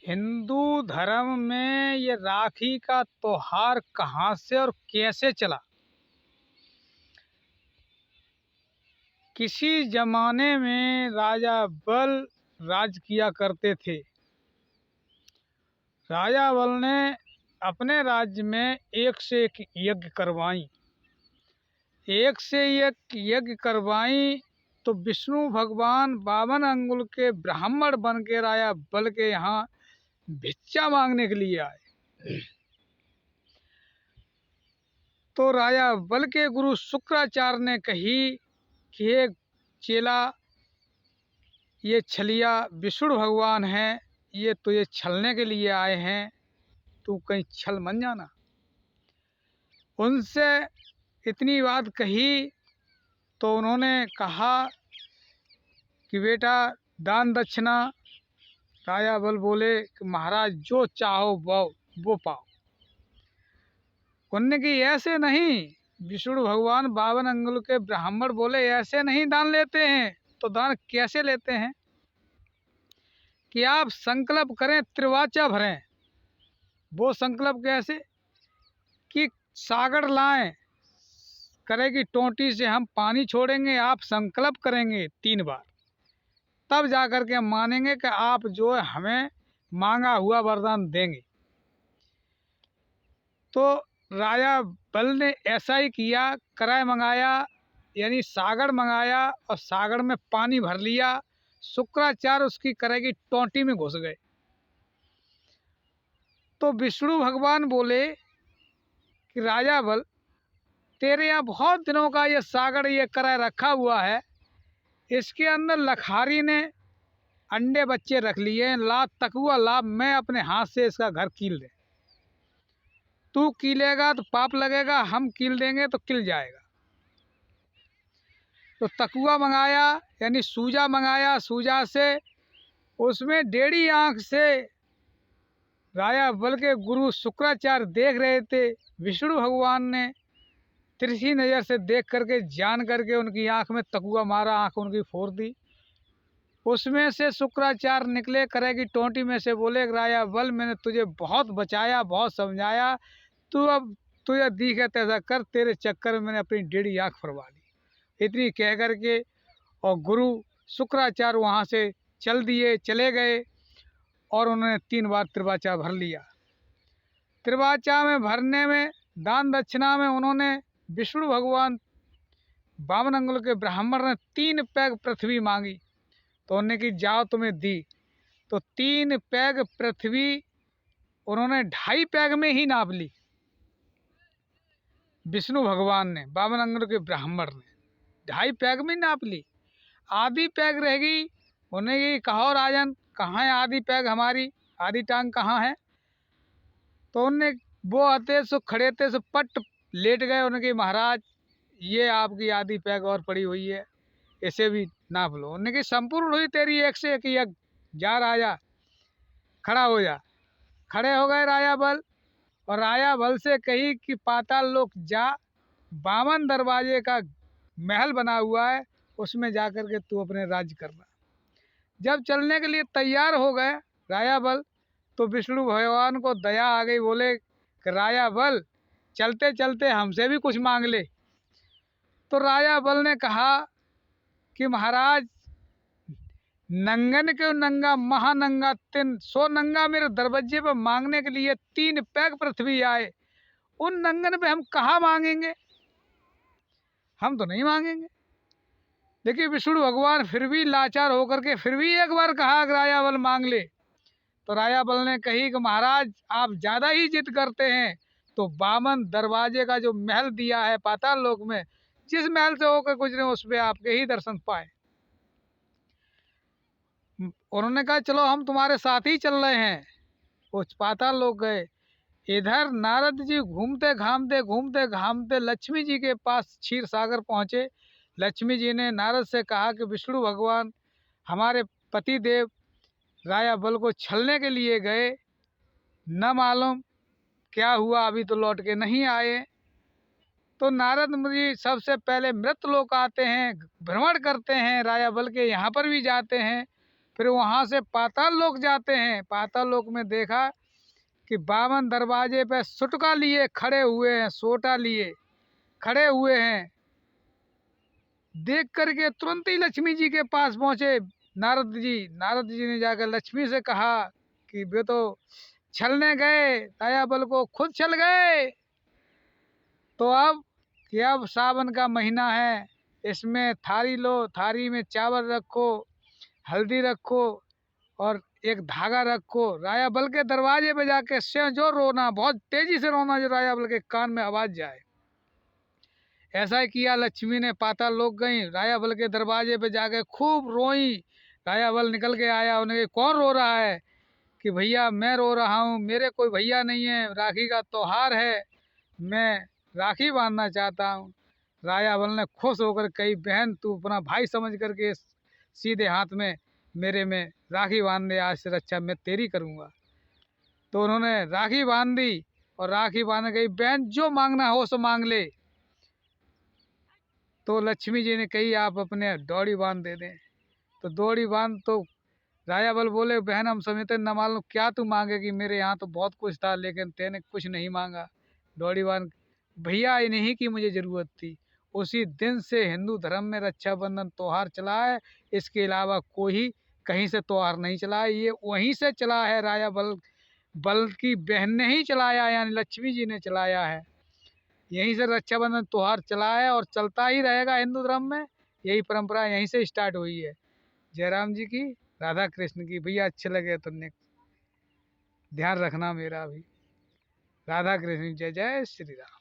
हिंदू धर्म में ये राखी का त्योहार कहाँ से और कैसे चला। किसी जमाने में राजा बल राज किया करते थे। राजा बल ने अपने राज्य में एक से एक यज्ञ करवाई, एक से एक यज्ञ करवाई। तो विष्णु भगवान 52 अंगुल के ब्राह्मण बन के राजा बल के यहाँ भिक्षा मांगने के लिए आए। तो राजा बल के गुरु शुक्राचार्य ने कही कि एक चेला, ये छलिया विष्णु भगवान हैं, ये तुझे छलने के लिए आए हैं, तू कहीं छल मन जाना। उनसे इतनी बात कही तो उन्होंने कहा कि बेटा दान दक्षिणा। राजा बल बोले कि महाराज जो चाहो वो पाओ। उनने कि ऐसे नहीं, विष्णु भगवान 52 अंगुल के ब्राह्मण बोले ऐसे नहीं दान लेते हैं। तो दान कैसे लेते हैं कि आप संकल्प करें, त्रिवाचा भरें। वो संकल्प कैसे कि सागर लाएं, करेगी टोंटी से हम पानी छोड़ेंगे, आप संकल्प करेंगे 3 बार, तब जाकर के हम मानेंगे कि आप जो है हमें मांगा हुआ वरदान देंगे। तो राजा बल ने ऐसा ही किया, कराय मंगाया यानी सागर मंगाया और सागर में पानी भर लिया। शुक्राचार्य उसकी कराय की टोंटी में घुस गए। तो विष्णु भगवान बोले कि राजा बल, तेरे यहाँ बहुत दिनों का ये सागर, ये कराय रखा हुआ है, इसके अंदर लखारी ने अंडे बच्चे रख लिए, ला तकुआ ला, मैं अपने हाथ से इसका घर कील दे। तू कीलेगा तो पाप लगेगा, हम कील देंगे तो किल जाएगा। तो तकुआ मंगाया यानी सूजा मंगाया, सूजा से उसमें 1.5 आँख से राजा बल के गुरु शुक्राचार्य देख रहे थे। विष्णु भगवान ने तिरछी नज़र से देख करके जान करके उनकी आँख में तकुआ मारा, आँख उनकी फोड़ दी। उसमें से शुक्राचार्य निकले, करेगी टोंटी में से बोले, राजा बल मैंने तुझे बहुत बचाया, बहुत समझाया, तू अब तुझे दिखे तैसा कर, तेरे चक्कर में मैंने अपनी 1.5 आँख फरवा ली। इतनी कह करके और गुरु शुक्राचार्य वहाँ से चले गए और उन्होंने 3 बार त्रिवाचा भर लिया। त्रिवाचा में भरने में दान दक्षिणा में उन्होंने विष्णु भगवान 52 अंगुल के ब्राह्मण ने 3 पैग पृथ्वी मांगी। तो उन्होंने कि जाओ तुम्हें दी। तो 3 पैग पृथ्वी उन्होंने 2.5 पैग में ही नाप ली। विष्णु भगवान ने 52 अंगुल के ब्राह्मण ने 2.5 पैग में नाप ली। आधी पैग रह गई। उन्हें कि कहो राजन, कहाँ है आधी पैग, हमारी आधी टांग कहाँ है। तो उनने वो आते सो खड़े थे सो पट लेट गए। उन्होंने कि महाराज ये आपकी आधी पैग और पड़ी हुई है, इसे भी नाप लो। उन्होंने कि संपूर्ण हुई तेरी 1 से 1 यज्ञ, जा राजा खड़ा हो जा। खड़े हो गए राजा बल और राजा बल से कही कि पाताल लोक जा, 52 दरवाजे का महल बना हुआ है, उसमें जाकर के तू अपने राज्य करना। जब चलने के लिए तैयार हो गए राजा बल, तो विष्णु भगवान को दया आ गई। बोले कि राजा बल चलते चलते हमसे भी कुछ मांग ले। तो राजा बल ने कहा कि महाराज नंगन के नंगा महानंगा 300 नंगा मेरे दरवाजे पर मांगने के लिए 3 पैग पृथ्वी आए, उन नंगन पे हम कहाँ मांगेंगे, हम तो नहीं मांगेंगे। लेकिन विष्णु भगवान फिर भी लाचार होकर के फिर भी एक बार कहा कि राजा बल मांग ले। तो राजा बल ने कही कि महाराज आप ज़्यादा ही जिद करते हैं, तो 52 दरवाजे का जो महल दिया है पाताल लोक में, जिस महल से होकर गुजरे उस पर आपके ही दर्शन पाए। उन्होंने कहा चलो हम तुम्हारे साथ ही चल रहे हैं। वो पाताल लोक गए। इधर नारद जी घूमते घामते लक्ष्मी जी के पास क्षीर सागर पहुँचे। लक्ष्मी जी ने नारद से कहा कि विष्णु भगवान हमारे पति देव राजा बल को छलने के लिए गए, न मालूम क्या हुआ, अभी तो लौट के नहीं आए। तो नारद जी सबसे पहले मृत लोक आते हैं, भ्रमण करते हैं, राजा बल के यहाँ पर भी जाते हैं। फिर वहाँ से पाताल लोक जाते हैं। पाताल लोक में देखा कि 52 दरवाजे पे सुटका लिए खड़े हुए हैं, सोटा लिए खड़े हुए हैं। देख करके तुरंत ही लक्ष्मी जी के पास पहुँचे नारद जी। नारद जी ने जाकर लक्ष्मी से कहा कि वे तो छलने गए, दया बल को खुद चल गए, तो अब सावन का महीना है, इसमें थारी लो, थारी में चावल रखो, हल्दी रखो और एक धागा रखो। राया बल के दरवाजे पे जाके स्वयं जो रोना, बहुत तेजी से रोना, जो राया बल के कान में आवाज जाए। ऐसा ही किया। लक्ष्मी ने पाताल लोक गई, राया बल के दरवाजे पे जाके खूब रोई। राया बल निकल के आया, उन्हें कौन रो रहा है? कि भैया मैं रो रहा हूँ, मेरे कोई भैया नहीं है, राखी का त्योहार है, मैं राखी बांधना चाहता हूँ। राया बल ने खुश होकर कही, बहन तू अपना भाई समझ करके सीधे हाथ में मेरे में राखी बांध दे, आज से रक्षा मैं तेरी करूँगा। तो उन्होंने राखी बांध दी और राखी बांध गई, बहन जो मांगना हो सो मांग ले। तो लक्ष्मी जी ने कही आप अपने दौड़ी बांध दे दें। तो दौड़ी बांध, तो राजा बल बोले, बहन हम समझते न मालूम क्या तू मांगेगी, मेरे यहाँ तो बहुत कुछ था लेकिन तेने कुछ नहीं मांगा। दौड़ी बांध, भैया इन्हीं की मुझे ज़रूरत थी। उसी दिन से हिंदू धर्म में रक्षाबंधन त्योहार चला है, इसके अलावा कोई कहीं से त्योहार नहीं चला है। ये वहीं से चला है, राजा बल की बहन ने ही चलाया, यानी लक्ष्मी जी ने चलाया है। यहीं से रक्षाबंधन त्योहार चला है और चलता ही रहेगा हिंदू धर्म में। यही परंपरा यहीं से स्टार्ट हुई है। जयराम जी की, राधा कृष्ण की। भैया अच्छे लगे तो ध्यान रखना मेरा भी। राधा कृष्ण, जय जय श्री राम।